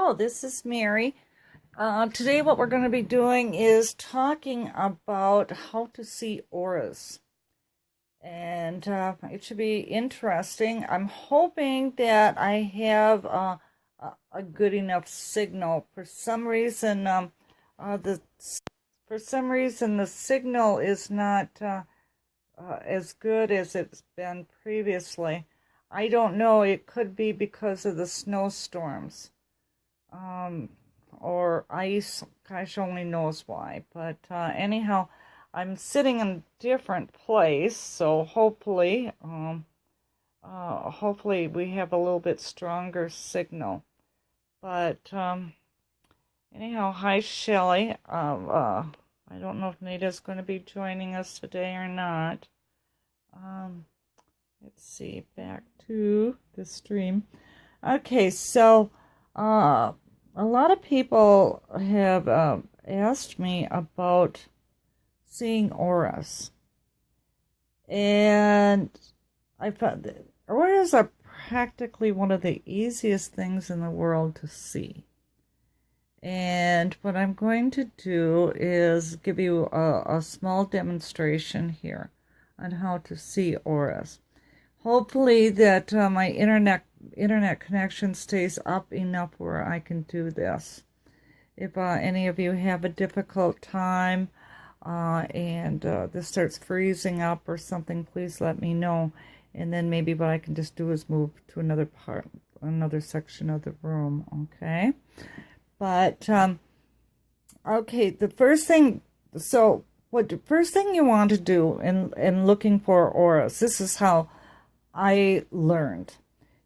Hello, this is Mary. Today what we're going to be doing is talking about how to see auras. And it should be interesting. I'm hoping that I have a good enough signal. For some reason, the signal is not as good as it's been previously. I don't know. It could be because of the snowstorms. Or ice, gosh only knows why. But anyhow, I'm sitting in a different place, so hopefully we have a little bit stronger signal. But anyhow, hi Shelley. I don't know if Nita's going to be joining us today or not. Let's see, back to the stream. Okay, so a lot of people have asked me about seeing auras. And I found that auras are practically one of the easiest things in the world to see. And what I'm going to do is give you a small demonstration here on how to see auras. Hopefully that my internet connection stays up enough where I can do this. If any of you have a difficult time and this starts freezing up or something, please let me know. And then maybe what I can just do is move to another section of the room, okay? But, okay, the first thing you want to do in looking for auras, this is how I learned.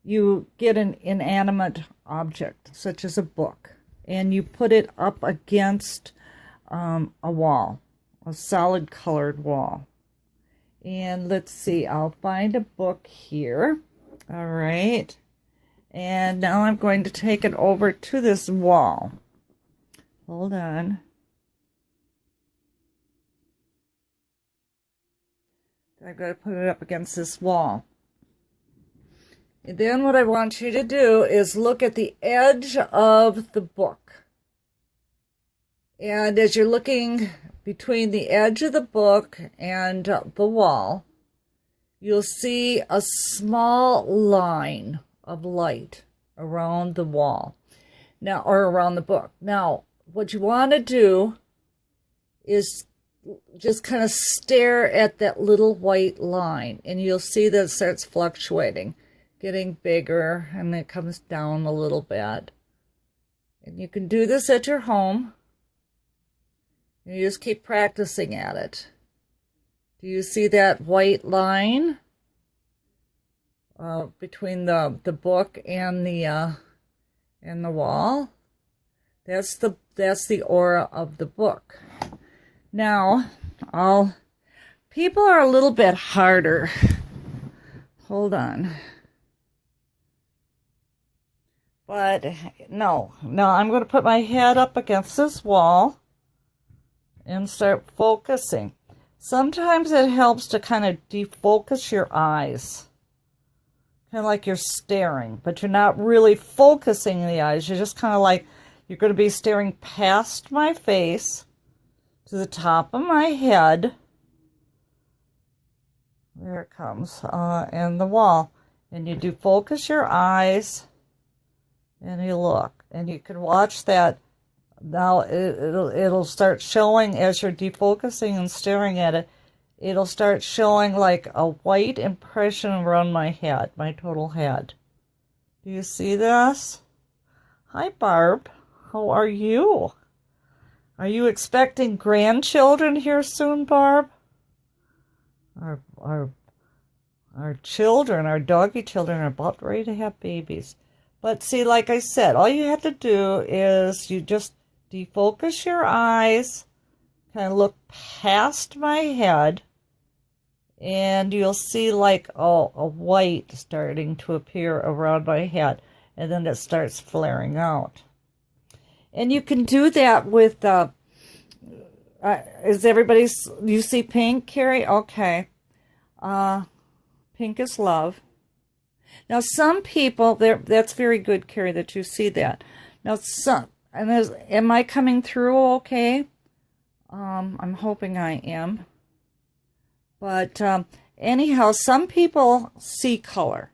You get an inanimate object, such as a book, and you put it up against a wall, a solid colored wall. And let's see, I'll find a book here. All right. And now I'm going to take it over to this wall. Hold on. I've got to put it up against this wall. And then what I want you to do is look at the edge of the book. And as you're looking between the edge of the book and the wall, you'll see a small line of light around the wall. Now, or around the book. Now, what you want to do is just kind of stare at that little white line, and you'll see that it starts fluctuating, getting bigger, and it comes down a little bit. And you can do this at your home. You just keep practicing at it. Do you see that white line between the book and the wall? That's the aura of the book. Now, people are a little bit harder. Hold on. But no, I'm going to put my head up against this wall and start focusing. Sometimes it helps to kind of defocus your eyes. Kind of like you're staring, but you're not really focusing the eyes. You're just kind of like, you're going to be staring past my face to the top of my head. There it comes, and the wall. And you do focus your eyes. And you look, and you can watch that. Now it'll start showing as you're defocusing and staring at it. It'll start showing like a white impression around my head, my total head. Do you see this? Hi, Barb. How are you? Are you expecting grandchildren here soon, Barb? Our children, our doggy children, are about ready to have babies. But see, like I said, all you have to do is you just defocus your eyes, kind of look past my head, and you'll see like a white starting to appear around my head, and then it starts flaring out. And you can do that with, you see pink, Carrie? Okay. Pink is love. Now, some people, that's very good, Carrie, that you see that. Now, am I coming through okay? I'm hoping I am. But anyhow, some people see color.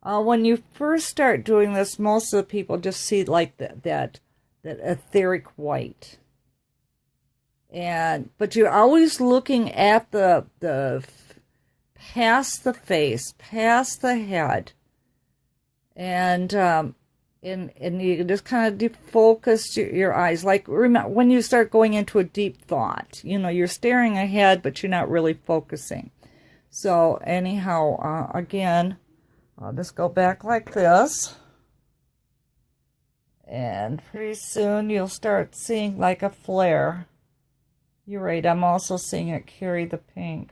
When you first start doing this, most of the people just see like that etheric white. But you're always looking at the past the face, past the head, and you just kind of defocus your eyes. Like, remember, when you start going into a deep thought, you're staring ahead, but you're not really focusing. So anyhow, again, I'll just go back like this. And pretty soon you'll start seeing like a flare. You're right, I'm also seeing it carry the pink.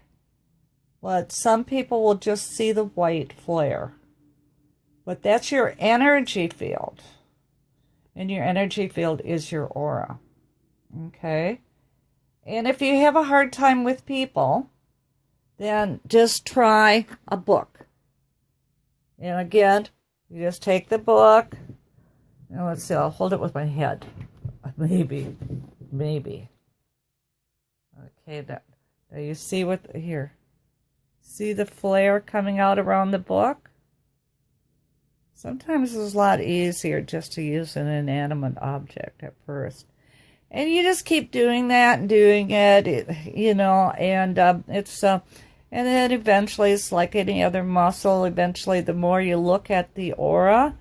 But some people will just see the white flare. But that's your energy field. And your energy field is your aura. Okay? And if you have a hard time with people, then just try a book. And again, you just take the book. And let's see, I'll hold it with my head. Maybe. Okay, now you see here. See the flare coming out around the book? Sometimes it's a lot easier just to use an inanimate object at first. And you just keep doing that and doing it, and and then eventually it's like any other muscle. Eventually, the more you look at the aura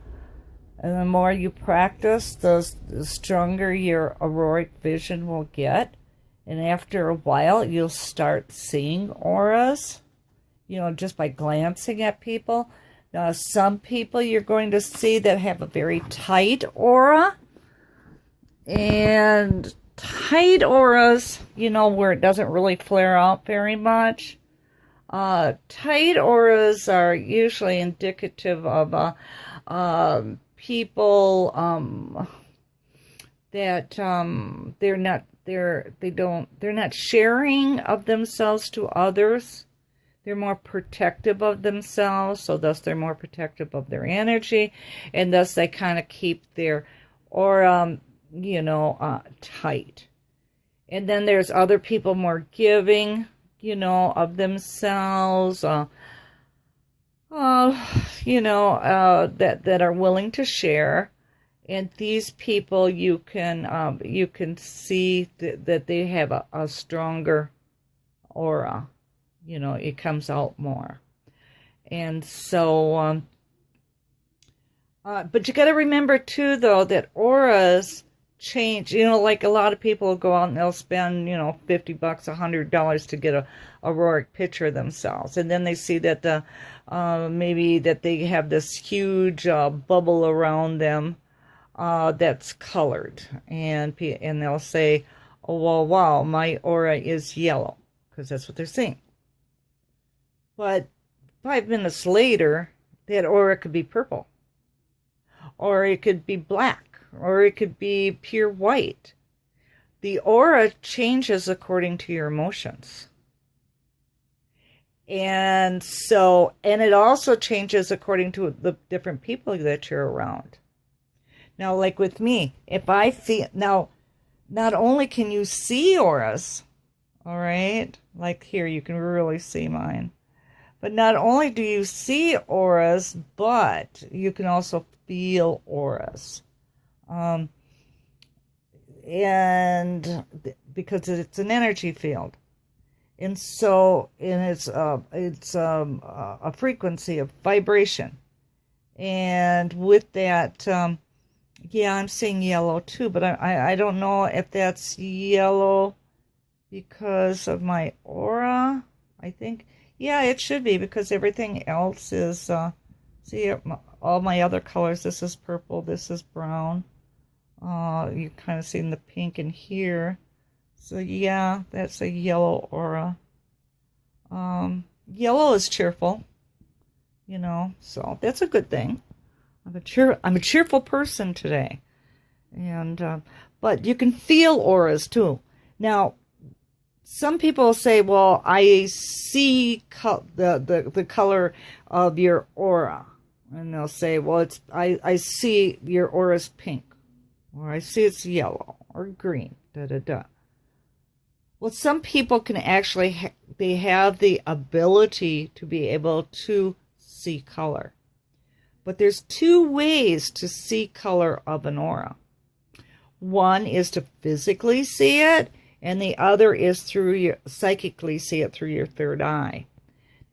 and the more you practice, the stronger your auroric vision will get. And after a while, you'll start seeing auras, just by glancing at people. Now, some people you're going to see that have a very tight aura. And tight auras, where it doesn't really flare out very much. Tight auras are usually indicative of people that they're not sharing of themselves to others. They're more protective of themselves, so thus they're more protective of their energy, and thus they kind of keep their aura, tight. And then there's other people more giving, of themselves, that are willing to share. And these people, you can see that they have a stronger aura. It comes out more. And so, but you got to remember too, though, that auras change. Like a lot of people will go out and they'll spend, $50, $100 to get a auroric picture of themselves. And then they see that maybe that they have this huge bubble around them that's colored. And they'll say, oh, well, wow, my aura is yellow, because that's what they're seeing. But 5 minutes later, that aura could be purple, or it could be black, or it could be pure white. The aura changes according to your emotions. And it also changes according to the different people that you're around. Now, like with me, if I feel, now, not only can you see auras, all right, like here, you can really see mine. But not only do you see auras, but you can also feel auras. And because it's an energy field. And so, it's a frequency of vibration. And with that, yeah, I'm seeing yellow too, but I don't know if that's yellow because of my aura. I think, yeah, it should be, because everything else is, see, all my other colors, this is purple, this is brown. You kind of seeing the pink in here. So yeah, that's a yellow aura. Yellow is cheerful, so that's a good thing. I'm a cheerful person today. And, but you can feel auras too. Now, some people say, well, I see the color of your aura. And they'll say, well, I see your aura's pink, or I see it's yellow or green, da da da. Well, some people can actually, they have the ability to be able to see color. But there's two ways to see color of an aura. One is to physically see it, and the other is through your psychically see it through your third eye.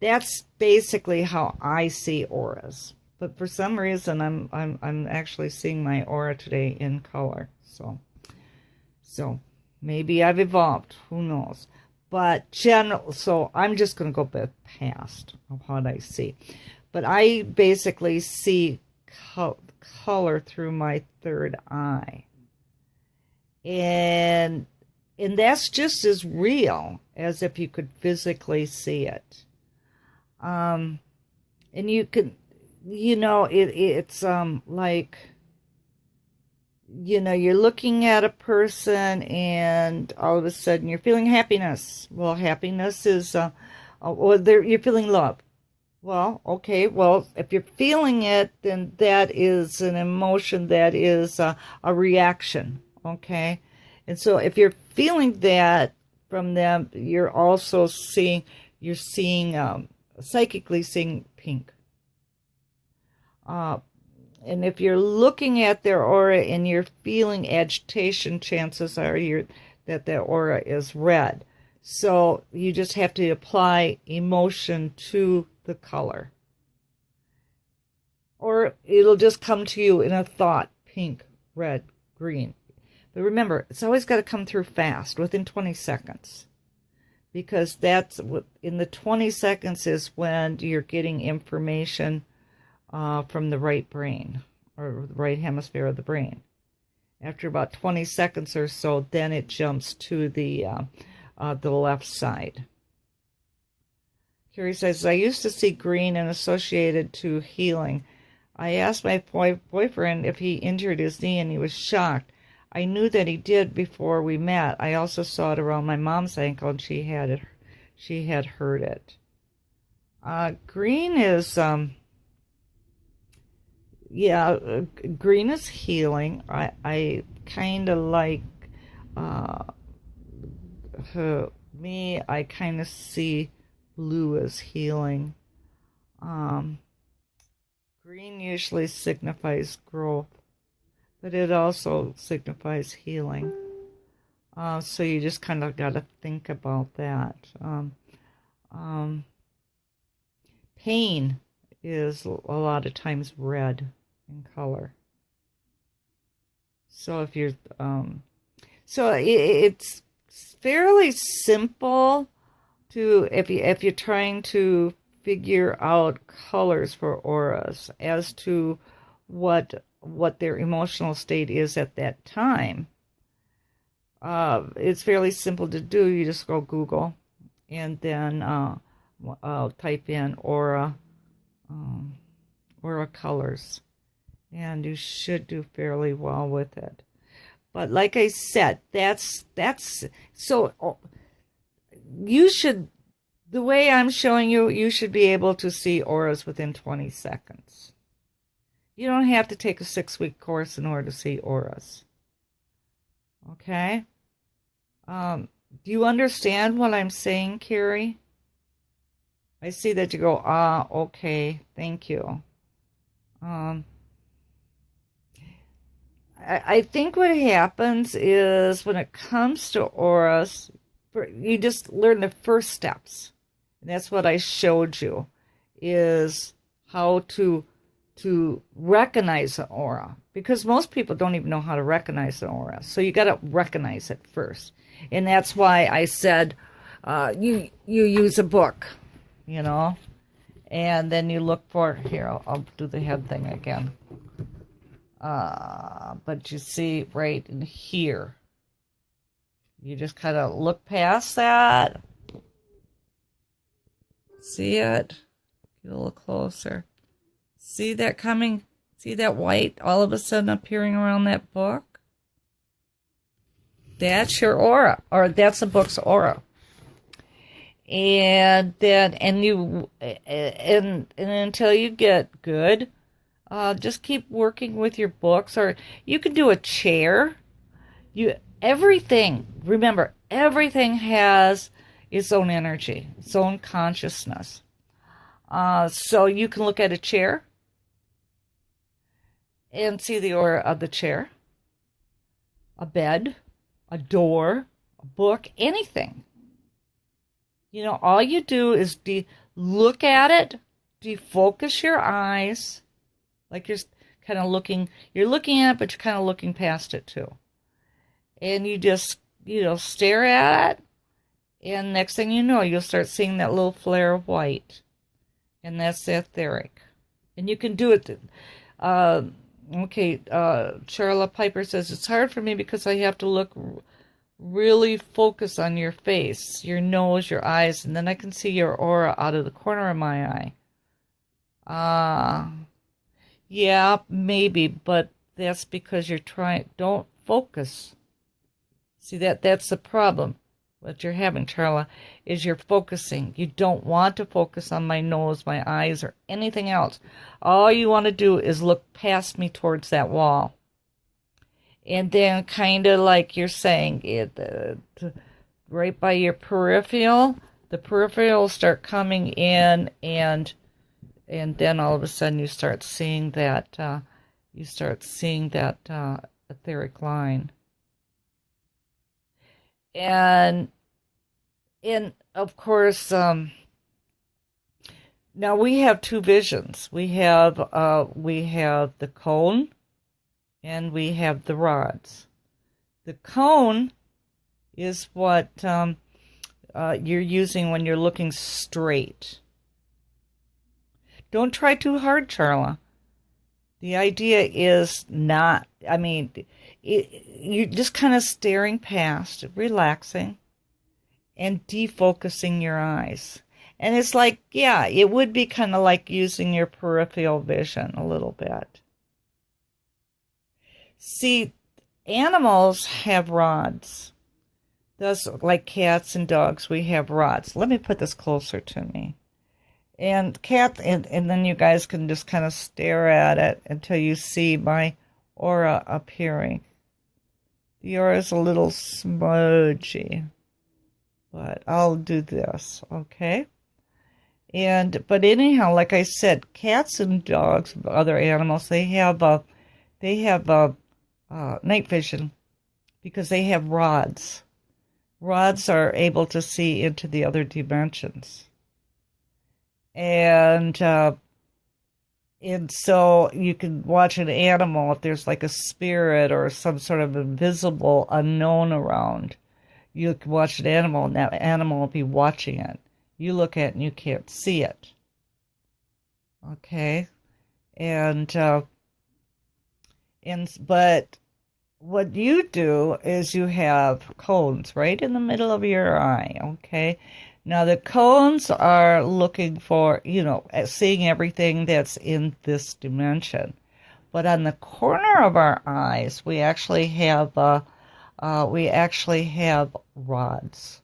That's basically how I see auras. But for some reason, I'm actually seeing my aura today in color. So maybe I've evolved. Who knows? But so I'm just going to go past of what I see. But I basically see color through my third eye. And that's just as real as if you could physically see it. And you can, it's like, you're looking at a person and all of a sudden you're feeling happiness. Well, happiness is, you're feeling love. Well, okay, well, if you're feeling it, then that is an emotion, that is a reaction, okay? And so if you're feeling that from them, you're also seeing, psychically seeing pink. And if you're looking at their aura and you're feeling agitation, chances are that their aura is red. So you just have to apply emotion to the color. Or it'll just come to you in a thought, pink, red, green. But remember, it's always got to come through fast, within 20 seconds. Because that's in the 20 seconds is when you're getting information from the right brain, or the right hemisphere of the brain. After about 20 seconds or so, then it jumps to the left side. Carrie says, I used to see green and associated to healing. I asked my boyfriend if he injured his knee, and he was shocked. I knew that he did before we met. I also saw it around my mom's ankle, and she had heard it. Green is, green is healing. I kind of like, I kind of see blue as healing. Green usually signifies growth, but it also signifies healing. So you just kind of got to think about that. Pain is a lot of times red in color. So if you're, it's fairly simple to, if you're trying to figure out colors for auras as to what their emotional state is at that time. It's fairly simple to do. You just go Google and then type in aura colors, and you should do fairly well with it. But like I said, that's so you should, the way I'm showing you, you should be able to see auras within 20 seconds. You don't have to take a 6-week course in order to see auras. Okay? Do you understand what I'm saying, Carrie? I see that you go, okay, thank you. I think what happens is when it comes to auras, you just learn the first steps. And that's what I showed you, is how to recognize an aura. Because most people don't even know how to recognize an aura. So you got to recognize it first. And that's why I said you use a book, and then you look for, here, I'll do the head thing again. But you see right in here, you just kind of look past that. See it? Get a little closer. See that coming? See that white all of a sudden appearing around that book? That's your aura, or that's a book's aura. And then, and until you get good, Just keep working with your books, or you can do a chair. You everything. Remember, everything has its own energy, its own consciousness. So you can look at a chair and see the aura of the chair, a bed, a door, a book, anything. You know, all you do is look at it, defocus your eyes, like you're kind of you're looking at it, but you're kind of looking past it too. And you just, stare at it, and next thing you know, you'll start seeing that little flare of white. And that's the etheric. And you can do it. Charla Piper says, it's hard for me because I have to look really focus on your face, your nose, your eyes, and then I can see your aura out of the corner of my eye. Yeah, maybe, but that's because don't focus. See, that's the problem. What you're having, Charla, is you're focusing. You don't want to focus on my nose, my eyes, or anything else. All you want to do is look past me towards that wall. And then kind of like you're saying, right by your peripheral, the peripheral will start coming in, and then all of a sudden you start seeing that, etheric line. And of course, now we have two visions. We have the cone, and we have the rods. The cone is what you're using when you're looking straight. Don't try too hard, Charla. The idea is not, you're just kind of staring past, relaxing, and defocusing your eyes. And it's like, yeah, it would be kind of like using your peripheral vision a little bit. See, animals have rods. Thus, like cats and dogs, we have rods. Let me put this closer to me. And and then you guys can just kind of stare at it until you see my aura appearing. The aura is a little smudgy, but I'll do this, okay? But anyhow, like I said, cats and dogs, other animals, they have night vision because they have rods. Rods are able to see into the other dimensions. And so you can watch an animal if there's like a spirit or some sort of invisible unknown around. You can watch an animal, and that animal will be watching it. You look at it and you can't see it. Okay? But what you do is you have cones right in the middle of your eye, okay? Now, the cones are looking for, seeing everything that's in this dimension. But on the corner of our eyes, we actually have rods.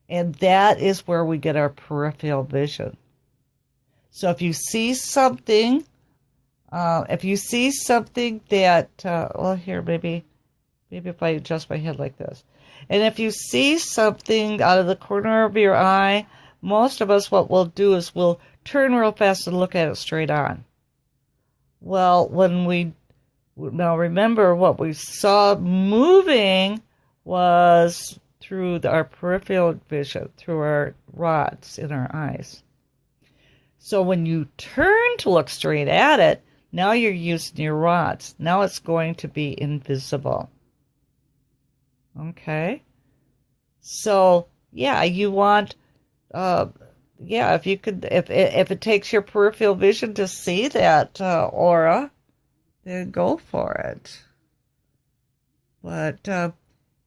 And that is where we get our peripheral vision. So if you see something, that, here, maybe if I adjust my head like this. And if you see something out of the corner of your eye, most of us, what we'll do is we'll turn real fast and look at it straight on. Well, now remember what we saw moving was through our peripheral vision, through our rods in our eyes. So when you turn to look straight at it, now you're using your rods. Now it's going to be invisible. Okay? So, yeah, you want, if you could, if it takes your peripheral vision to see that aura, then go for it. But,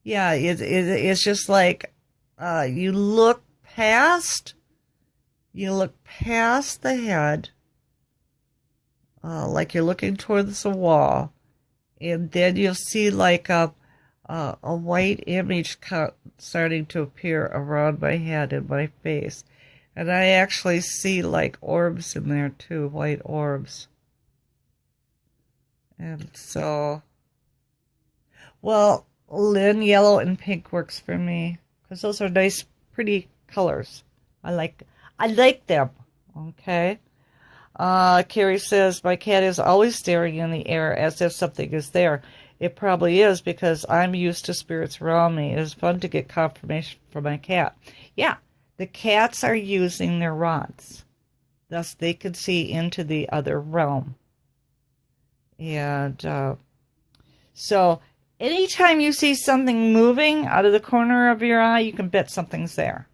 it's just like, you look past the head, like you're looking towards the wall, and then you'll see like a white image starting to appear around my head and my face. And I actually see like orbs in there too, white orbs. And so, well, Lynn, yellow and pink works for me because those are nice, pretty colors. I like them. Okay. Carrie says, my cat is always staring in the air as if something is there. It probably is because I'm used to spirits around me. It is fun to get confirmation from my cat. Yeah, the cats are using their rods. Thus, they can see into the other realm. And so, anytime you see something moving out of the corner of your eye, you can bet something's there.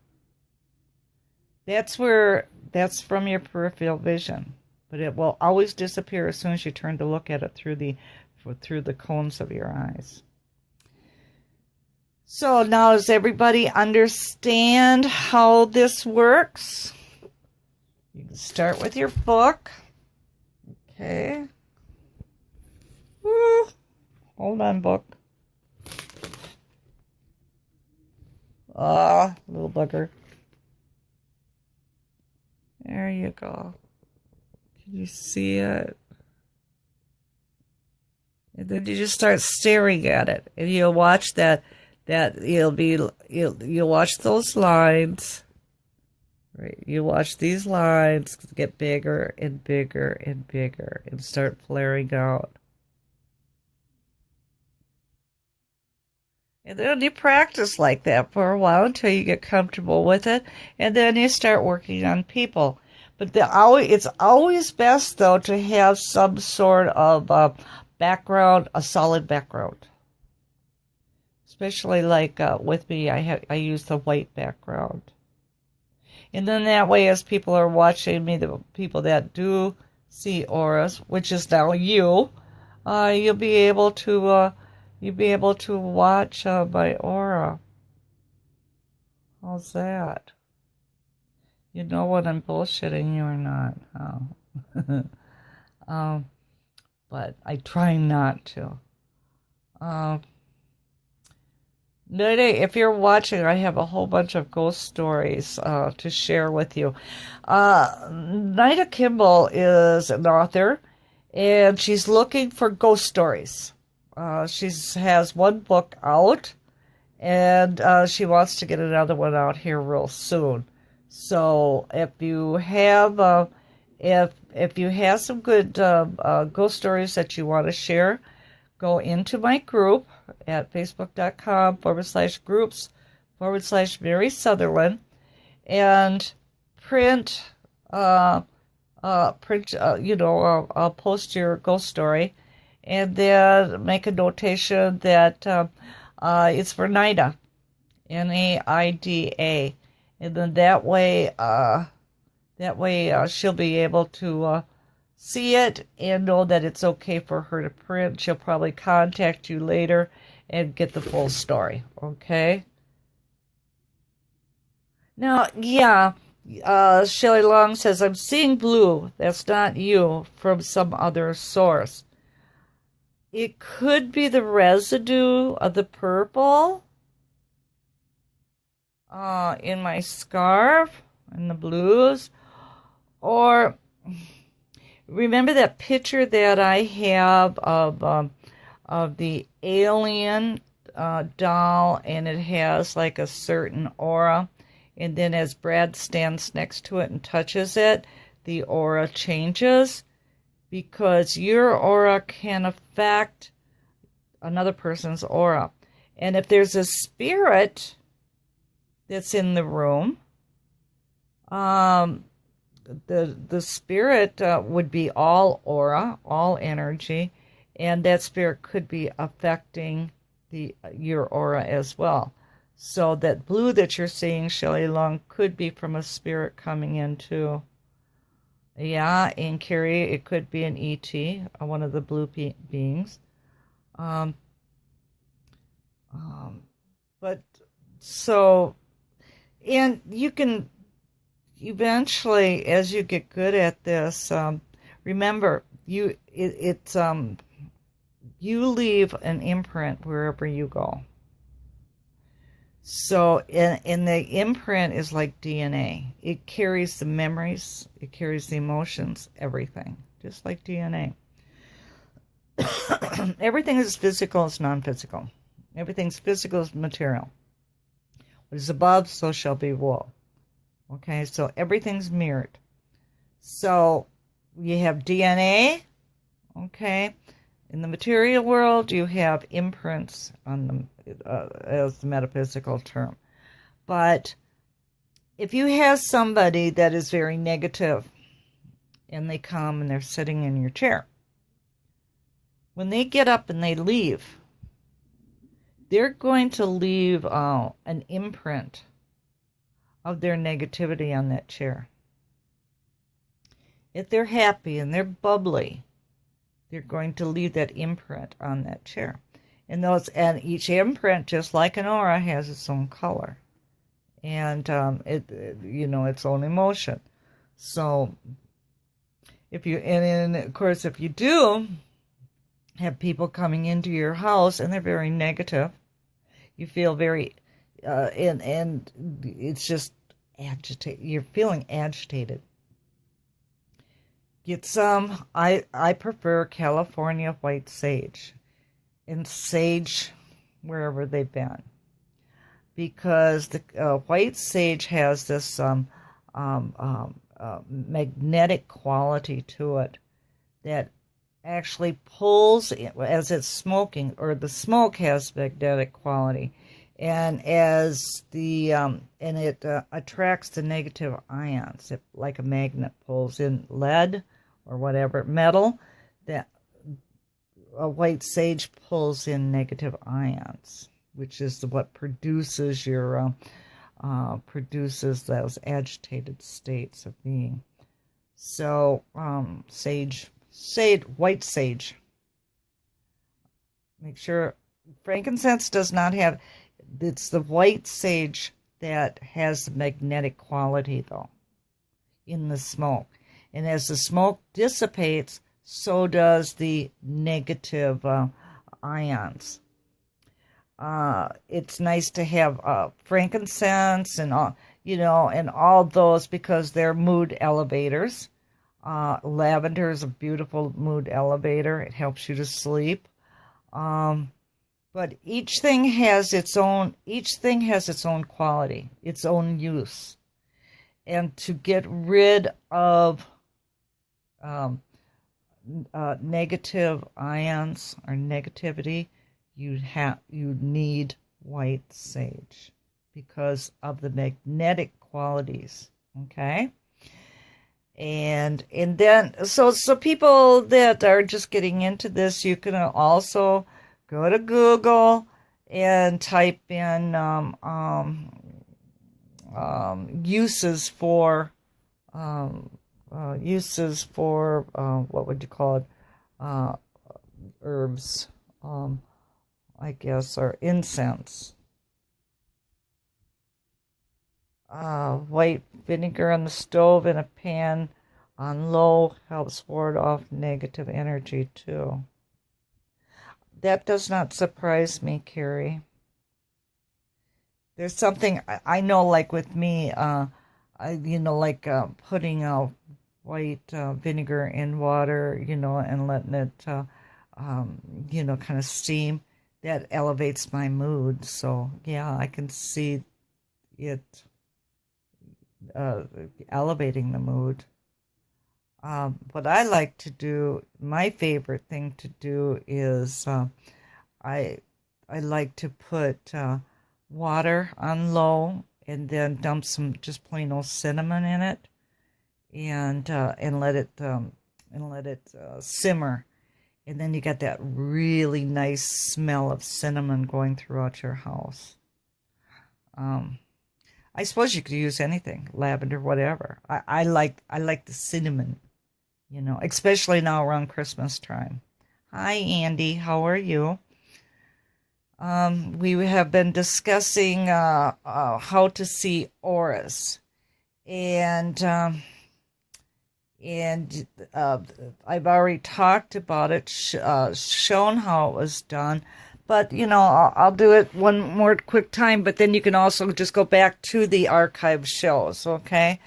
That's from your peripheral vision. But it will always disappear as soon as you turn to look at it through the cones of your eyes. So now does everybody understand how this works? You can start with your book. Okay. Woo. Hold on, book. Little bugger. There you go. Can you see it? And then you just start staring at it, and you'll watch that you'll watch those lines. Right, you watch these lines get bigger and bigger and bigger and start flaring out. And then you practice like that for a while until you get comfortable with it, and then you start working on people. But it's always best, though, to have some sort of background, a solid background. Especially like with me, I use the white background. And then that way, as people are watching me, the people that do see auras, which is now you'll be able to watch my aura. How's that? You know when I'm bullshitting you or not? Oh. But I try not to. If you're watching, I have a whole bunch of ghost stories to share with you. Nida Kimball is an author, and she's looking for ghost stories. She has one book out, and she wants to get another one out here real soon. So if you have if you have some good ghost stories that you want to share, go into my group at facebook.com/groups/Mary Sutherland and print. I'll post your ghost story, and then make a notation that it's for Nida, Naida. And then that way she'll be able to see it and know that it's okay for her to print. She'll probably contact you later and get the full story, okay? Now, yeah, Shelley Long says, I'm seeing blue. That's not you, from some other source. It could be the residue of the purple in my scarf and the blues. Or remember that picture that I have of the alien doll, and it has like a certain aura, and then as Brad stands next to it and touches it, the aura changes, because your aura can affect another person's aura. And if there's a spirit that's in the room, the spirit would be all aura, all energy, and that spirit could be affecting your aura as well. So that blue that you're seeing, Shelley Long, could be from a spirit coming in too. Yeah, and Carrie, it could be an ET, one of the blue beings. But so, and you can eventually, as you get good at this, remember you leave an imprint wherever you go. So, and the imprint is like DNA. It carries the memories, it carries the emotions, everything, just like DNA. Everything is physical, is non-physical. Everything's physical is material. What is above, so shall be below. Okay, so everything's mirrored. So you have DNA, okay. In the material world, you have imprints on the, as the metaphysical term. But if you have somebody that is very negative, and they come and they're sitting in your chair, when they get up and they leave, they're going to leave an imprint of their negativity on that chair. If they're happy and they're bubbly, they're going to leave that imprint on that chair. And each imprint, just like an aura, has its own color and its own emotion. So of course, if you do have people coming into your house and they're very negative, you feel very and it's just agitated. You're feeling agitated. Get some. I prefer California white sage, and sage wherever they've been, because the white sage has this magnetic quality to it that actually pulls as it's smoking, or the smoke has magnetic quality, and as the it attracts the negative ions, like a magnet pulls in lead or whatever metal, that a white sage pulls in negative ions, which is what produces produces those agitated states of being. So white sage. Make sure frankincense does not have. It's the white sage that has the magnetic quality, though, in the smoke. And as the smoke dissipates, so does the negative ions. It's nice to have frankincense and all those, because they're mood elevators. Lavender is a beautiful mood elevator. It helps you to sleep. But each thing has its own quality, its own use. And to get rid of negative ions or negativity, you need white sage because of the magnetic qualities. Okay. And then so people that are just getting into this, you can also go to Google and type in uses for what would you call it, herbs, I guess, or incense. White vinegar on the stove in a pan on low helps ward off negative energy too. That does not surprise me, Carrie. There's something I know, like with me, putting white vinegar in water, and letting it, kind of steam. That elevates my mood. So yeah, I can see it elevating the mood. What I like to do, my favorite thing to do is I like to put water on low and then dump some just plain old cinnamon in it, and let it simmer, and then you get that really nice smell of cinnamon going throughout your house. I suppose you could use anything, lavender, whatever. I like the cinnamon, especially now around Christmas time. Hi, Andy. How are you? We have been discussing how to see auras, and I've already talked about it, shown how it was done. But, I'll do it one more quick time, but then you can also just go back to the archive shows, okay?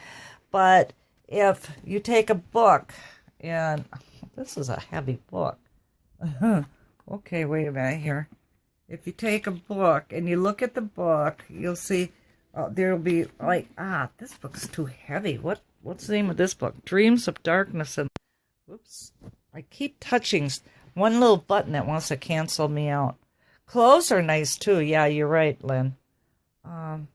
But if you take a book, and this is a heavy book. Okay, wait a minute here. If you take a book and you look at the book, you'll see there'll be like, this book's too heavy. What's the name of this book? Dreams of Darkness and Oops. I keep touching one little button that wants to cancel me out. Clothes are nice too. Yeah, you're right, Lynn. Um,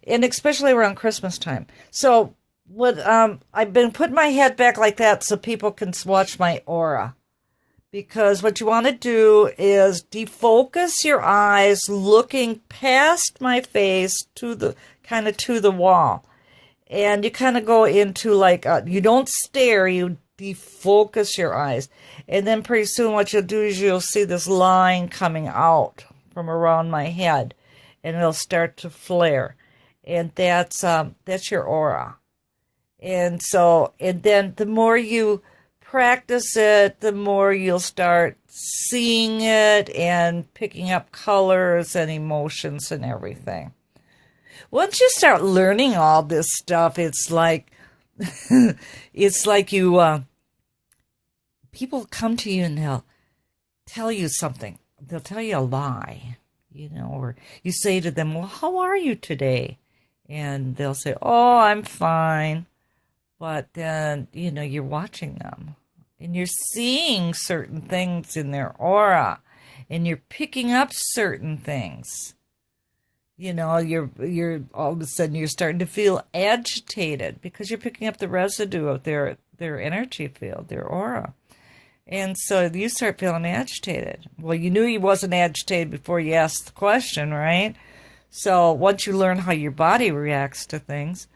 and especially around Christmas time. So what I've been putting my head back like that so people can watch my aura. Because what you want to do is defocus your eyes looking past my face to the wall. And you kind of go into like, you don't stare, you defocus your eyes. And then pretty soon what you'll do is you'll see this line coming out from around my head. And it'll start to flare. And that's your aura. And then the more you practice it, the more you'll start seeing it and picking up colors and emotions and everything. Once you start learning all this stuff, it's like you people come to you and they'll tell you something. They'll tell you a lie, or you say to them, "Well, how are you today?" And they'll say, "Oh, I'm fine." But then, you're watching them and you're seeing certain things in their aura and you're picking up certain things. You're all of a sudden you're starting to feel agitated because you're picking up the residue of their energy field, their aura. And so you start feeling agitated. Well, you knew you wasn't agitated before you asked the question, right? So once you learn how your body reacts to things,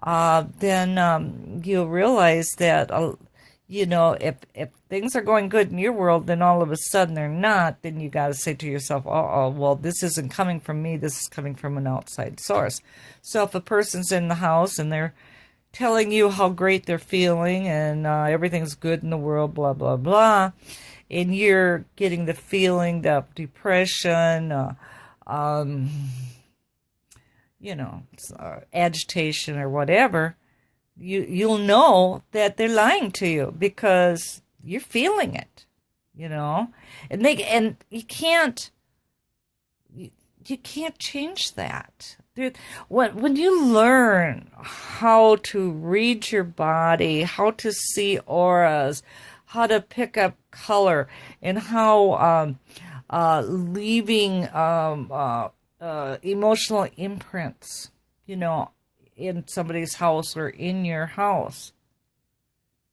then you'll realize that, if things are going good in your world, then all of a sudden they're not, then you got to say to yourself, oh, well, this isn't coming from me, this is coming from an outside source. So if a person's in the house and they're telling you how great they're feeling and everything's good in the world, blah, blah, blah, and you're getting the feeling that depression, agitation or whatever, you'll know that they're lying to you because you're feeling it, and you can't change that. When you learn how to read your body, how to see auras, how to pick up color, and how leaving emotional imprints, in somebody's house or in your house.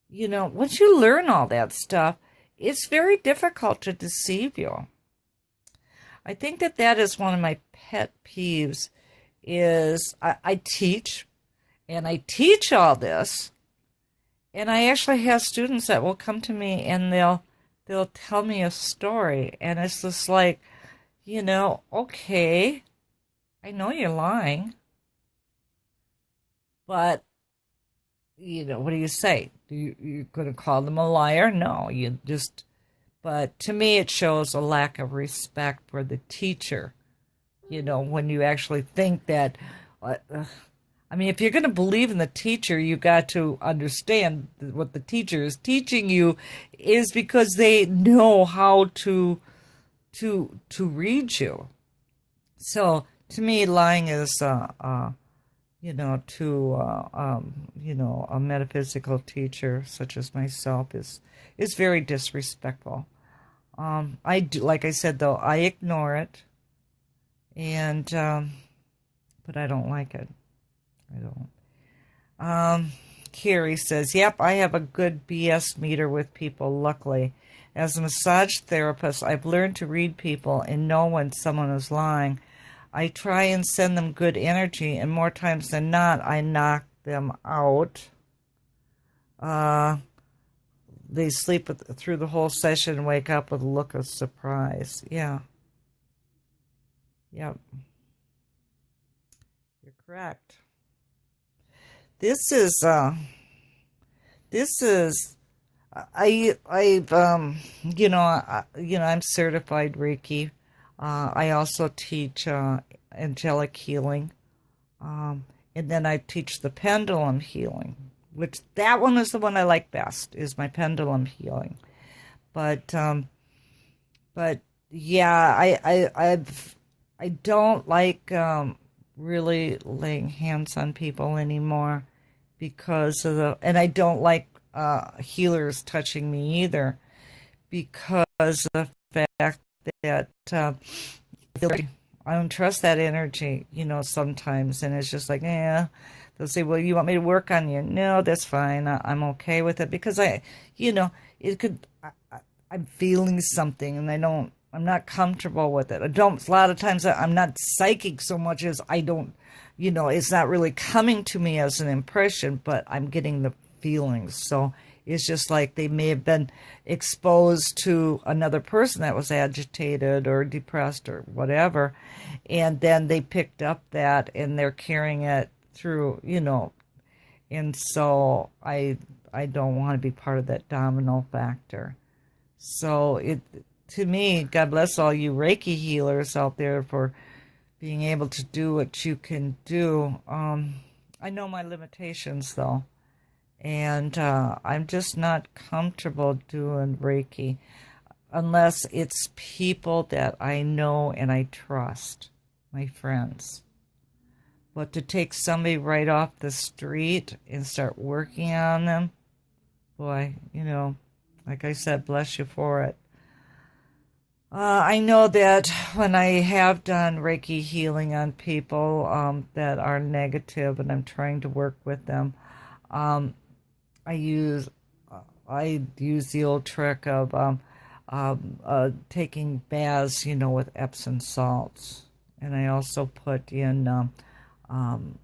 Once you learn all that stuff, it's very difficult to deceive you. I think that is one of my pet peeves is I teach, and I teach all this, and I actually have students that will come to me and they'll tell me a story, and it's just like, okay, I know you're lying, but, what do you say? You're going to call them a liar? No, but to me it shows a lack of respect for the teacher, when you actually think that, if you're going to believe in the teacher, you got to understand what the teacher is teaching you is because they know how to read you. So to me, lying is, to a metaphysical teacher such as myself is very disrespectful. I do, like I said though, I ignore it, and but I don't like it. I don't. Carrie says, "Yep, I have a good BS meter with people. Luckily, as a massage therapist, I've learned to read people and know when someone is lying. I try and send them good energy, and more times than not, I knock them out. They sleep through the whole session and wake up with a look of surprise." Yeah. Yep. You're correct. This is I'm certified Reiki. I also teach angelic healing, and then I teach the pendulum healing, which that one is the one I like best, is my pendulum healing. But But yeah, I don't like really laying hands on people anymore because of and I don't like healers touching me either because of the fact that I don't trust that energy, sometimes. And it's just like, yeah, they'll say, well, you want me to work on you? No, that's fine. I'm okay with it because you know, it could, I'm feeling something and I'm not comfortable with it. I don't, a lot of times I'm not psychic so much as I don't, it's not really coming to me as an impression, but I'm getting the feelings. So it's just like they may have been exposed to another person that was agitated or depressed or whatever. And then they picked up that and they're carrying it through, and so I don't want to be part of that domino factor. So to me, God bless all you Reiki healers out there for being able to do what you can do. I know my limitations though, and I'm just not comfortable doing Reiki unless it's people that I know and I trust, my friends. But to take somebody right off the street and start working on them, boy, like I said, bless you for it. I know that when I have done Reiki healing on people that are negative and I'm trying to work with them, um, I use the old trick of taking baths, with Epsom salts, and I also put in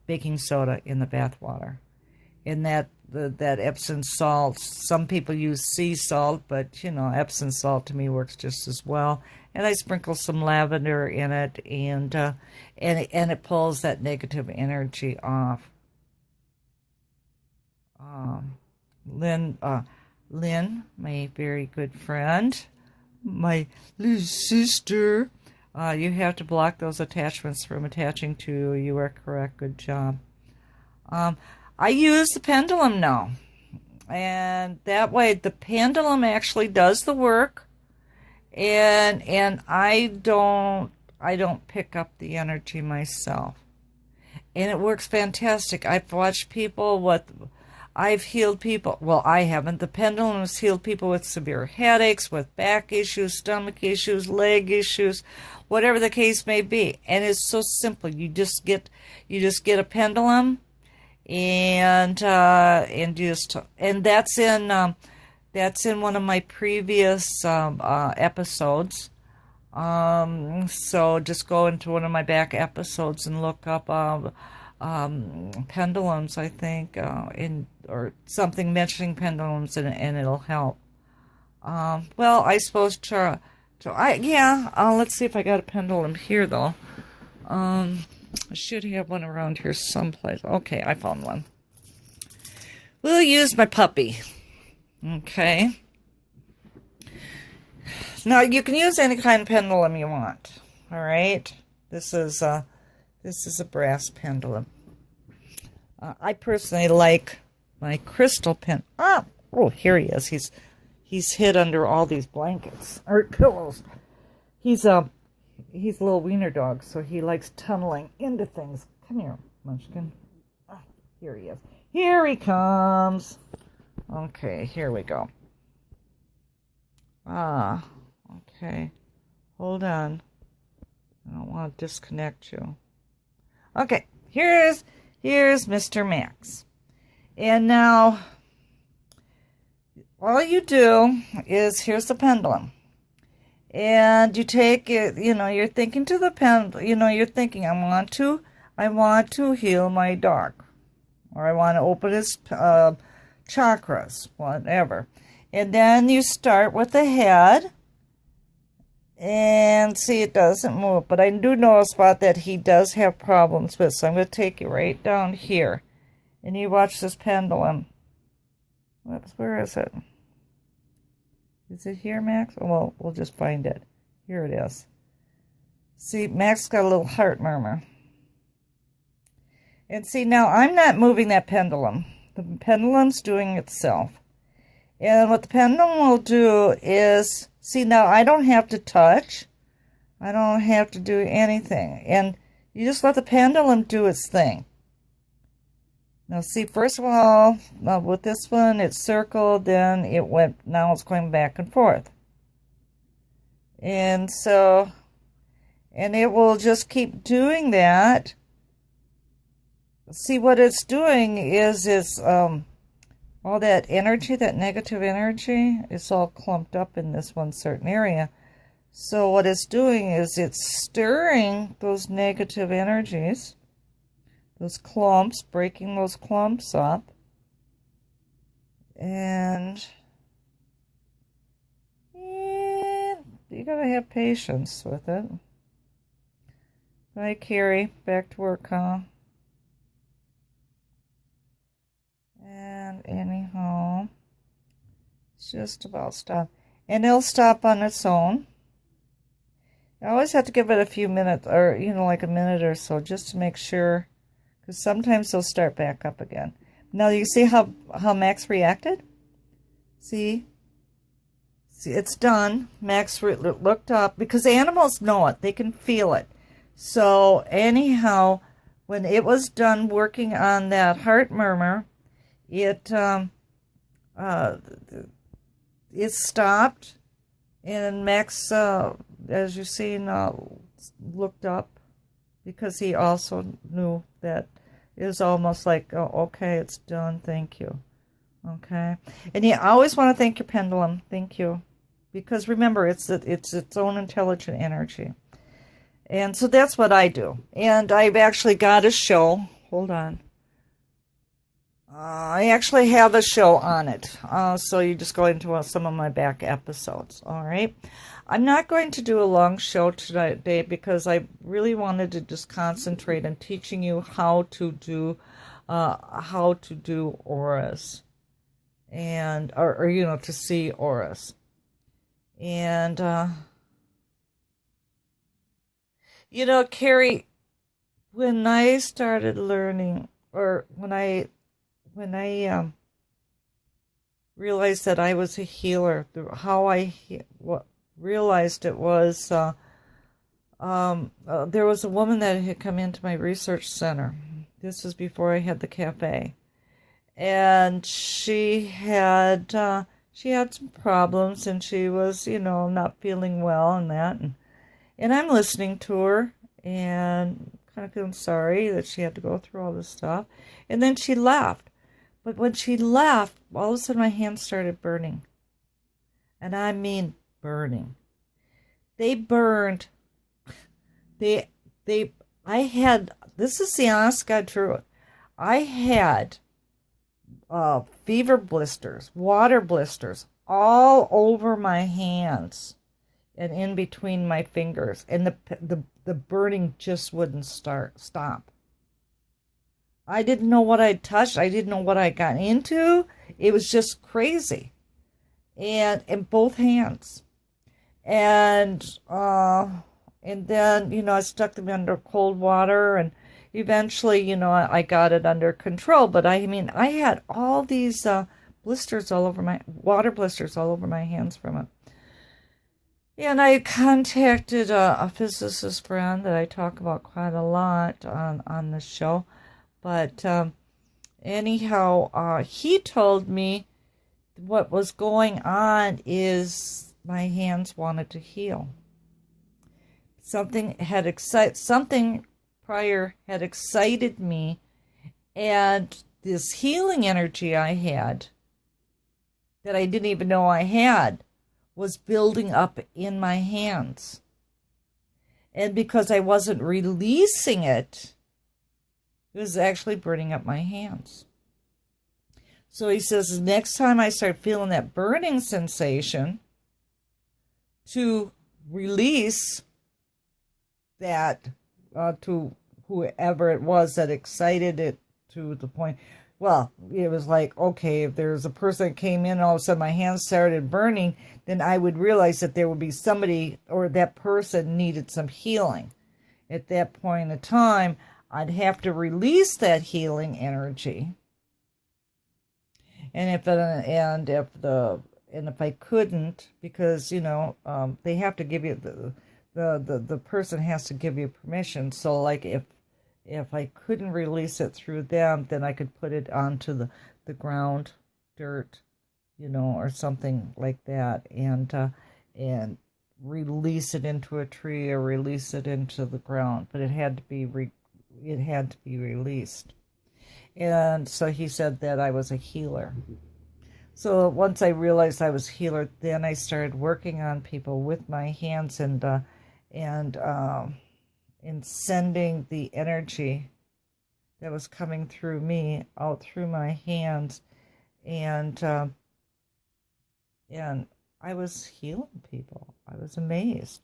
baking soda in the bath water. And that Epsom salt, some people use sea salt, but Epsom salt to me works just as well. And I sprinkle some lavender in it, and it pulls that negative energy off. Lynn, my very good friend, my little sister, you have to block those attachments from attaching to you. You are correct. Good job. I use the pendulum now, and that way the pendulum actually does the work, and I don't pick up the energy myself, and it works fantastic. I've watched people I've healed people. Well, I haven't. The pendulum has healed people with severe headaches, with back issues, stomach issues, leg issues, whatever the case may be. And it's so simple. You just get a pendulum, and that's in one of my previous episodes. So just go into one of my back episodes and look up pendulums, I think, or something mentioning pendulums, and it'll help. Well, I suppose let's see if I got a pendulum here though. I should have one around here someplace. Okay, I found one. We'll use my puppy. Okay. Now you can use any kind of pendulum you want. All right. This is a brass pendulum. I personally like my crystal pen. Oh, here he is. He's hid under all these blankets or pillows. He's a little wiener dog, so he likes tunneling into things. Come here, Munchkin. Oh, here he is. Here he comes. Okay, here we go. Okay. Hold on. I don't want to disconnect you. Okay, here's Mr. Max. And now, all you do is, here's the pendulum. And you take it, you're thinking to the pendulum, you're thinking, I want to heal my dog. Or I want to open his chakras, whatever. And then you start with the head. And see, it doesn't move. But I do know a spot that he does have problems with. So I'm going to take you right down here. And you watch this pendulum. Whoops, where is it? Is it here, Max? Oh, well, we'll just find it. Here it is. See, Max got a little heart murmur. And see, now I'm not moving that pendulum. The pendulum's doing itself. And what the pendulum will do is See, now I don't have to touch. I don't have to do anything. And you just let the pendulum do its thing. Now see, first of all, with this one, it circled, then it went, now it's going back and forth. And so, and it will just keep doing that. See, what it's doing is it's, all that energy, that negative energy, is all clumped up in this one certain area. So what it's doing is it's stirring those negative energies, those clumps, breaking those clumps up. And you gotta have patience with it. Bye, Carrie. Back to work, huh? And anyhow, it's just about stop. And it'll stop on its own. I always have to give it a few minutes, or, like a minute or so, just to make sure, because sometimes they'll start back up again. Now, you see how Max reacted? See, it's done. Max looked up, because animals know it. They can feel it. So, anyhow, when it was done working on that heart murmur, it stopped, and Max, as you see now, looked up, because he also knew that it was almost like, oh, okay, it's done, thank you. Okay, and you always want to thank your pendulum, thank you, because remember, it's its own intelligent energy. And so that's what I do. And I've actually got a show. Hold on. I actually have a show on it. So you just go into some of my back episodes. All right. I'm not going to do a long show today because I really wanted to just concentrate on teaching you how to do auras, and or to see auras. And Carrie, when I started learning, or when I realized that I was a healer, how I realized it was, there was a woman that had come into my research center. This was before I had the cafe, and she had some problems, and she was, not feeling well and that, and I'm listening to her and kind of feeling sorry that she had to go through all this stuff. And then she left. But when she left, all of a sudden my hands started burning. And I mean burning. They burned. This is the honest God truth. I had fever blisters, water blisters, all over my hands and in between my fingers, and the burning just wouldn't stop. I didn't know what I'd touched. I didn't know what I got into. It was just crazy, and in both hands, and then I stuck them under cold water, and eventually I got it under control. But I had all these blisters all over water blisters all over my hands from it. And I contacted a physicist friend that I talk about quite a lot on the show. But anyhow, he told me what was going on is my hands wanted to heal. Something prior had excited me, and this healing energy I had that I didn't even know I had was building up in my hands. And because I wasn't releasing it, it was actually burning up my hands. So he says, next time I start feeling that burning sensation, to release that to whoever it was that excited it to the point. Well, it was like, okay, if there's a person that came in and all of a sudden my hands started burning, then I would realize that there would be somebody, or that person needed some healing. At that point in time, I'd have to release that healing energy. And if if I couldn't, because they have to give you the person has to give you permission. So like if I couldn't release it through them, then I could put it onto the ground, dirt, or something like that, and release it into a tree or release it into the ground. But it had to be released. And so he said that I was a healer. So once I realized I was a healer, then I started working on people with my hands and sending the energy that was coming through me out through my hands, and I was healing people. I was amazed.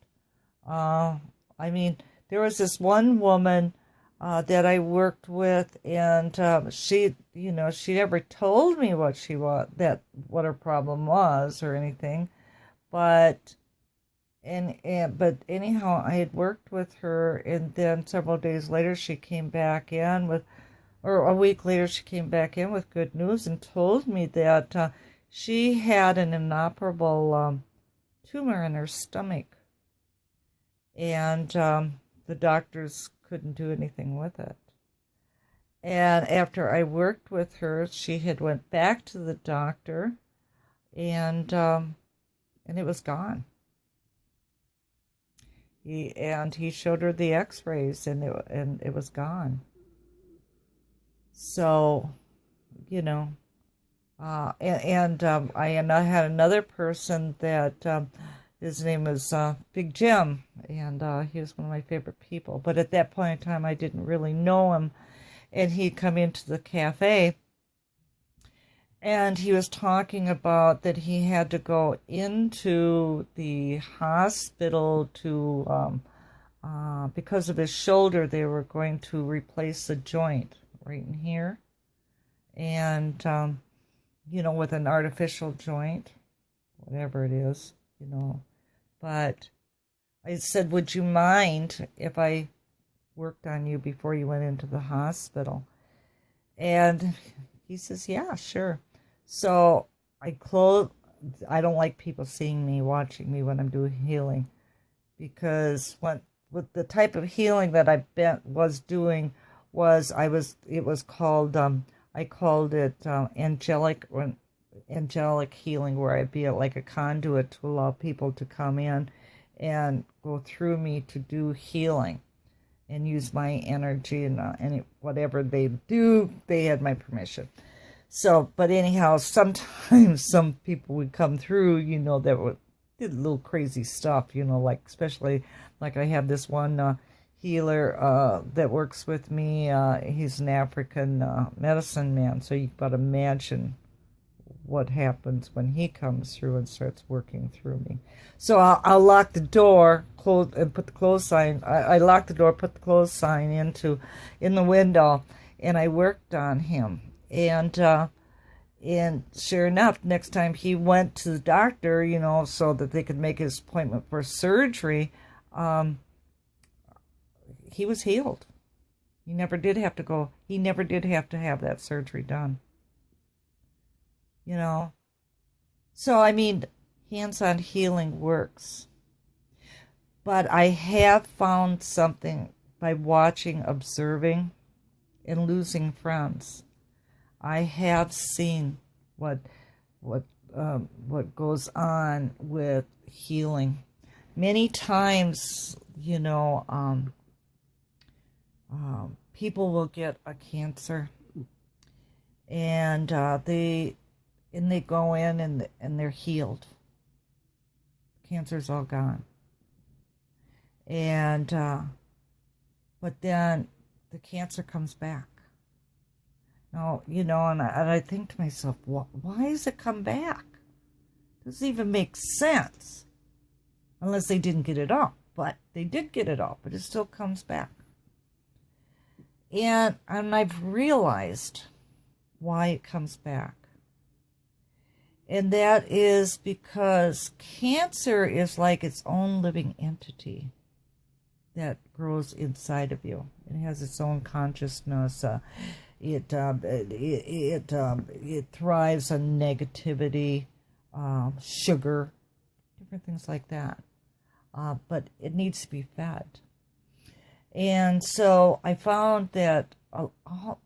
I mean, there was this one woman that I worked with, and she never told me what what her problem was or anything, but but anyhow, I had worked with her, and then several days later she came back in or a week later she came back in with good news and told me that she had an inoperable tumor in her stomach, and the doctors couldn't do anything with it. And after I worked with her, she had went back to the doctor, and it was gone. He showed her the X-rays, and it was gone. So, I had another person that his name was Big Jim, and he was one of my favorite people. But at that point in time, I didn't really know him, and he'd come into the cafe, and he was talking about that he had to go into the hospital to, because of his shoulder, they were going to replace the joint right in here, and, with an artificial joint, whatever it is, But I said, would you mind if I worked on you before you went into the hospital? And he says, yeah, sure. So I don't like people seeing me, watching me when I'm doing healing, because with the type of healing that I was doing it was called, I called it angelic healing, where I'd be like a conduit to allow people to come in and go through me to do healing and use my energy, and whatever they do, they had my permission. So, but anyhow, sometimes some people would come through, that did little crazy stuff, like, especially like I have this one healer that works with me. He's an African medicine man, so you got to imagine what happens when he comes through and starts working through me. So I'll lock the door, close, and put the close sign. I locked the door, put the close sign in the window, and I worked on him. And sure enough, next time he went to the doctor, so that they could make his appointment for surgery, he was healed. He never did have to go. He never did have to have that surgery done. So, I mean, hands-on healing works. But I have found something by watching, observing, and losing friends. I have seen what goes on with healing. Many times, people will get a cancer, and they go in and they're healed. Cancer's all gone. And but then the cancer comes back. Now, and I think to myself, why does it come back? It doesn't even make sense. Unless they didn't get it off. But they did get it off, but it still comes back. And I've realized why it comes back. And that is because cancer is like its own living entity that grows inside of you. It has its own consciousness. It thrives on negativity. sugar, different things like that. But it needs to be fed. And so I found that all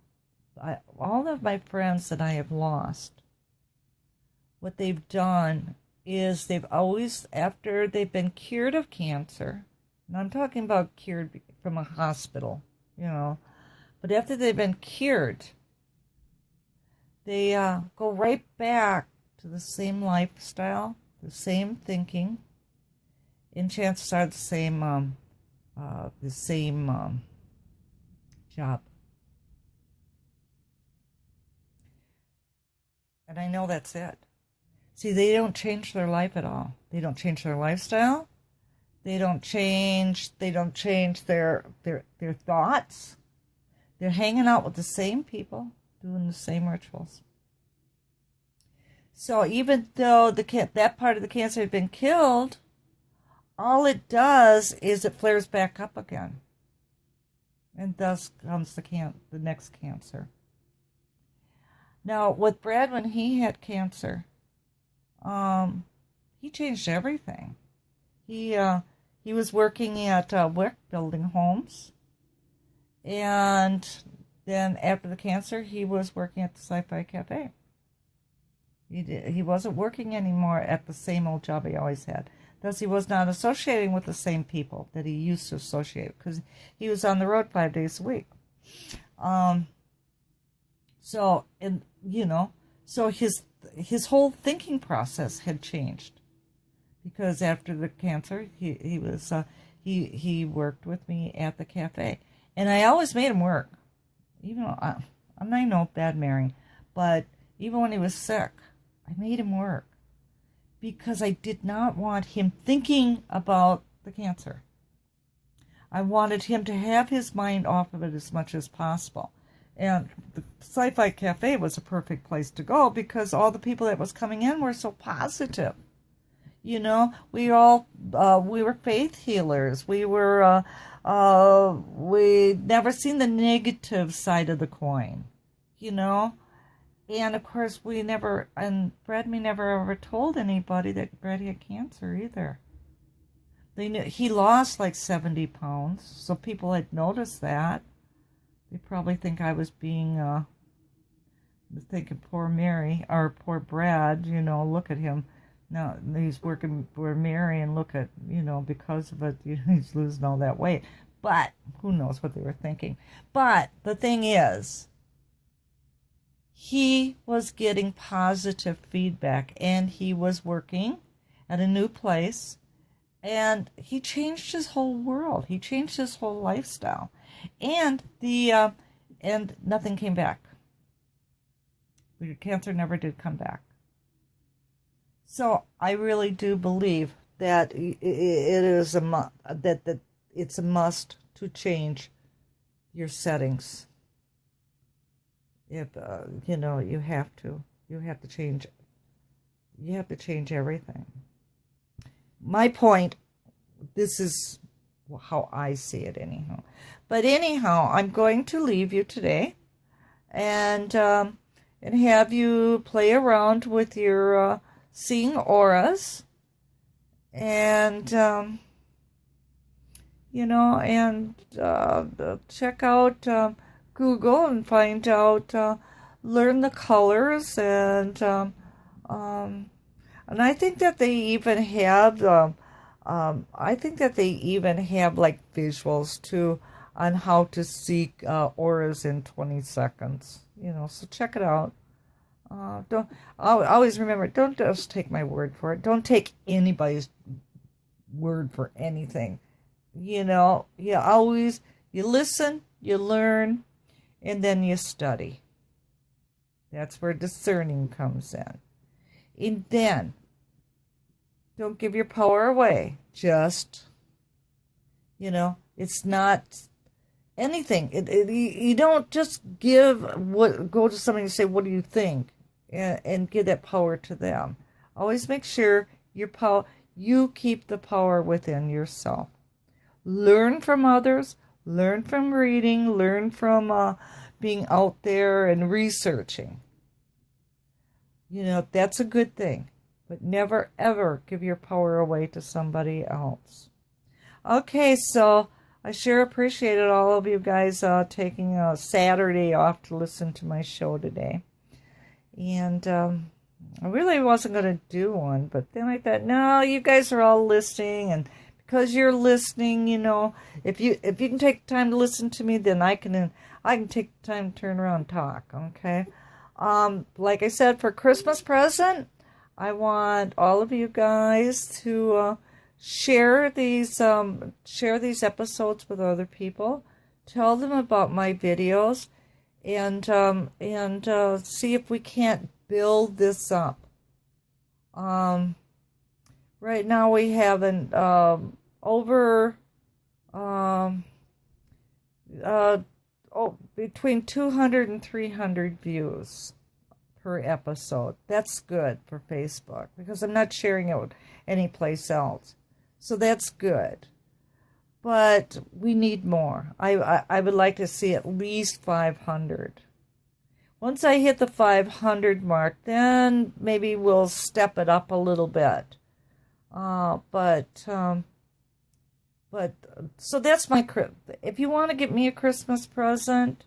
of my friends that I have lost, what they've done is they've always, after they've been cured of cancer, and I'm talking about cured from a hospital, but after they've been cured, they go right back to the same lifestyle, the same thinking, and chances are the same job. And I know that's it. See, they don't change their life at all. They don't change their lifestyle. They don't change their thoughts. They're hanging out with the same people, doing the same rituals. So even though that part of the cancer had been killed, all it does is it flares back up again. And thus comes the next cancer. Now, with Brad, when he had cancer, he changed everything. He was working at WIC, building homes. And then after the cancer, he was working at the Sci-Fi Cafe. He wasn't working anymore at the same old job he always had. Thus, he was not associating with the same people that he used to associate because he was on the road 5 days a week. So his whole thinking process had changed because after the cancer, he worked with me at the cafe, and I always made him work. Even though I'm not no bad Mary, but even when he was sick, I made him work because I did not want him thinking about the cancer. I wanted him to have his mind off of it as much as possible. And the Sci-Fi Cafe was a perfect place to go because all the people that was coming in were so positive. We were faith healers. We never seen the negative side of the coin, And of course Brad me never ever told anybody that Brad had cancer either. They knew he lost like 70 pounds, so people had noticed that. They probably think I was thinking poor Mary, or poor Brad, look at him. Now he's working for Mary and look at, because of it, he's losing all that weight. But who knows what they were thinking. But the thing is, he was getting positive feedback and he was working at a new place and he changed his whole world. He changed his whole lifestyle. And and nothing came back. The cancer never did come back. So I really do believe that it is that it's a must to change your settings. If you have to change everything. My point, this is how I see it anyhow. But anyhow, I'm going to leave you today and have you play around with your seeing auras and check out Google and find out, learn the colors and I think that they even have like visuals too on how to see auras in 20 seconds. So check it out. Always remember, don't just take my word for it. Don't take anybody's word for anything. You listen, you learn, and then you study. That's where discerning comes in. And then, don't give your power away. Just, it's not anything. You don't just go to somebody and say, what do you think? And give that power to them. Always make sure you keep the power within yourself. Learn from others. Learn from reading. Learn from being out there and researching. That's a good thing. but never ever give your power away to somebody else. Okay, so I sure appreciated all of you guys taking a Saturday off to listen to my show today. And I really wasn't going to do one, but then I thought, no, you guys are all listening, and because you're listening, if you can take time to listen to me, then I can take time to turn around and talk. Okay, like I said, for Christmas present, I want all of you guys to share these episodes with other people. Tell them about my videos, and see if we can't build this up. Right now we have between 200 and 300 views per episode. That's good for Facebook because I'm not sharing it anyplace else. So that's good. But we need more. I would like to see at least 500. Once I hit the 500 mark, then maybe we'll step it up a little bit. But so that's my, if you want to get me a Christmas present,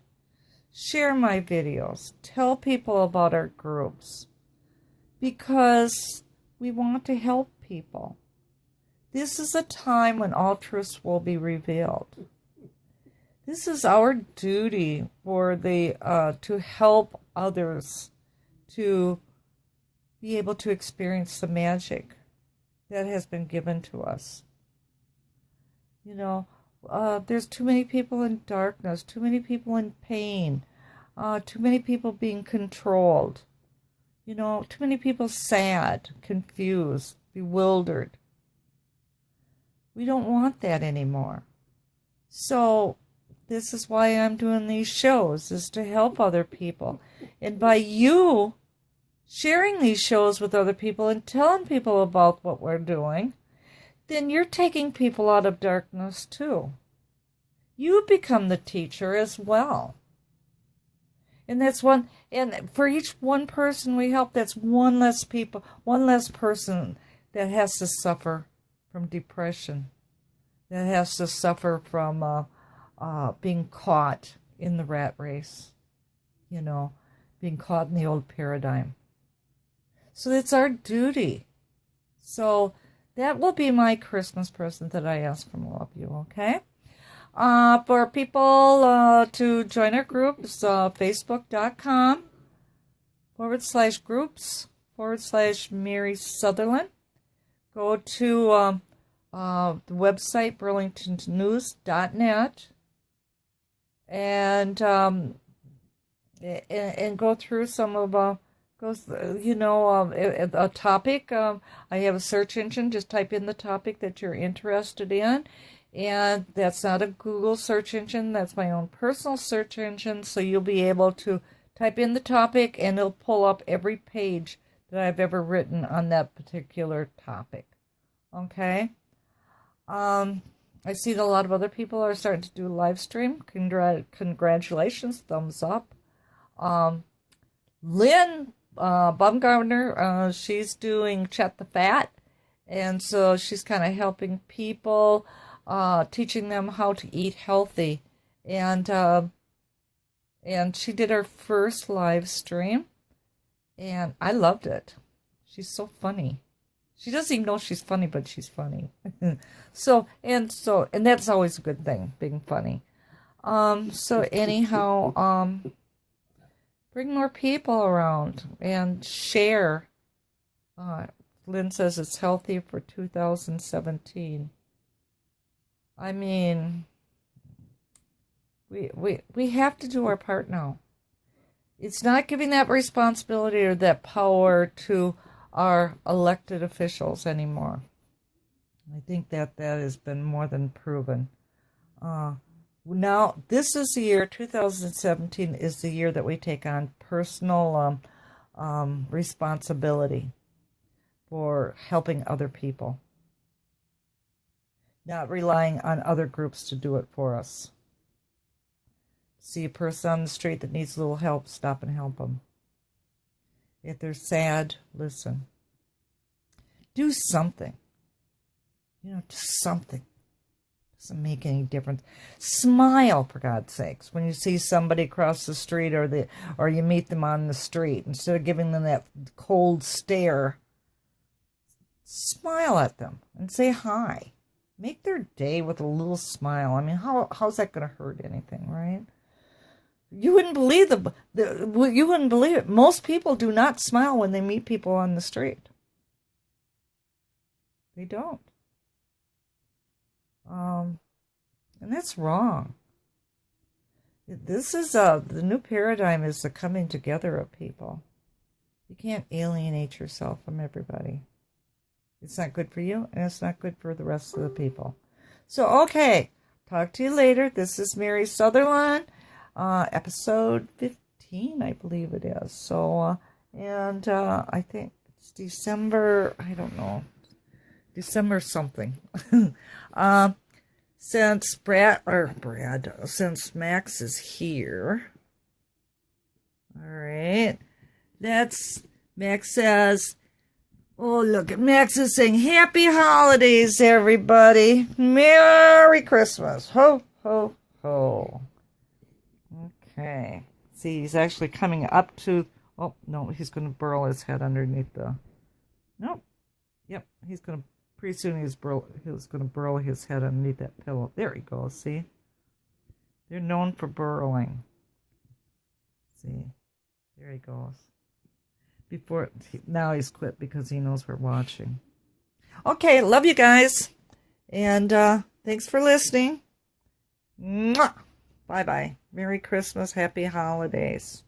share my videos. Tell people about our groups. Because we want to help people. This is a time when all truths will be revealed. This is our duty for to help others to be able to experience the magic that has been given to us. There's too many people in darkness, too many people in pain, too many people being controlled, too many people sad, confused, bewildered. We don't want that anymore. So this is why I'm doing these shows, is to help other people. And by you sharing these shows with other people and telling people about what we're doing, then you're taking people out of darkness too. You become the teacher as well. And and for each one person we help, that's one less person that has to suffer from depression, that has to suffer from being caught in the rat race, being caught in the old paradigm. So it's our duty. So that will be my Christmas present that I ask from all of you, okay? For people to join our groups, facebook.com/groups/Mary Sutherland. Go to the website, burlingtonnews.net, and go through some of a topic. I have a search engine. Just type in the topic that you're interested in. And that's not a Google search engine. That's my own personal search engine. So you'll be able to type in the topic and it'll pull up every page that I've ever written on that particular topic. Okay? I see that a lot of other people are starting to do live stream. Congratulations. Thumbs up. Lynn Baumgartner, she's doing Chat the Fat. And so she's kind of helping people, teaching them how to eat healthy. And she did her first live stream. And I loved it. She's so funny. She doesn't even know she's funny, but she's funny. And that's always a good thing, being funny. So anyhow, bring more people around and share. Lynn says it's healthy for 2017. I mean, we have to do our part now. It's not giving that responsibility or that power to our elected officials anymore. I think that has been more than proven. Now, this is the year, 2017 is the year that we take on personal responsibility for helping other people. Not relying on other groups to do it for us. See a person on the street that needs a little help, stop and help them. If they're sad, listen. Do something. Just something. Doesn't make any difference. Smile, for God's sakes, when you see somebody across the street or you meet them on the street. Instead of giving them that cold stare, smile at them and say hi. Make their day with a little smile. I mean, how's that going to hurt anything, right? You wouldn't believe you wouldn't believe it. Most people do not smile when they meet people on the street. They don't. And that's wrong. This is the new paradigm is the coming together of people. You can't alienate yourself from everybody. It's not good for you, and it's not good for the rest of the people. So, okay, talk to you later. This is Mary Sutherland, episode 15, I believe it is. So, I think it's December, I don't know, December something. Since since Max is here. All right. Max says, oh, look at Max is saying, happy holidays, everybody. Merry Christmas. Ho, ho, ho. Okay. See, he's actually coming up to, oh, no, he's going to burrow his head underneath the, nope. Yep, he's going to, pretty soon he's going to burrow his head underneath that pillow. There he goes, see? They're known for burrowing. See? There he goes. Now he's quit because he knows we're watching. Okay, love you guys. And thanks for listening. Mwah! Bye-bye. Merry Christmas. Happy holidays.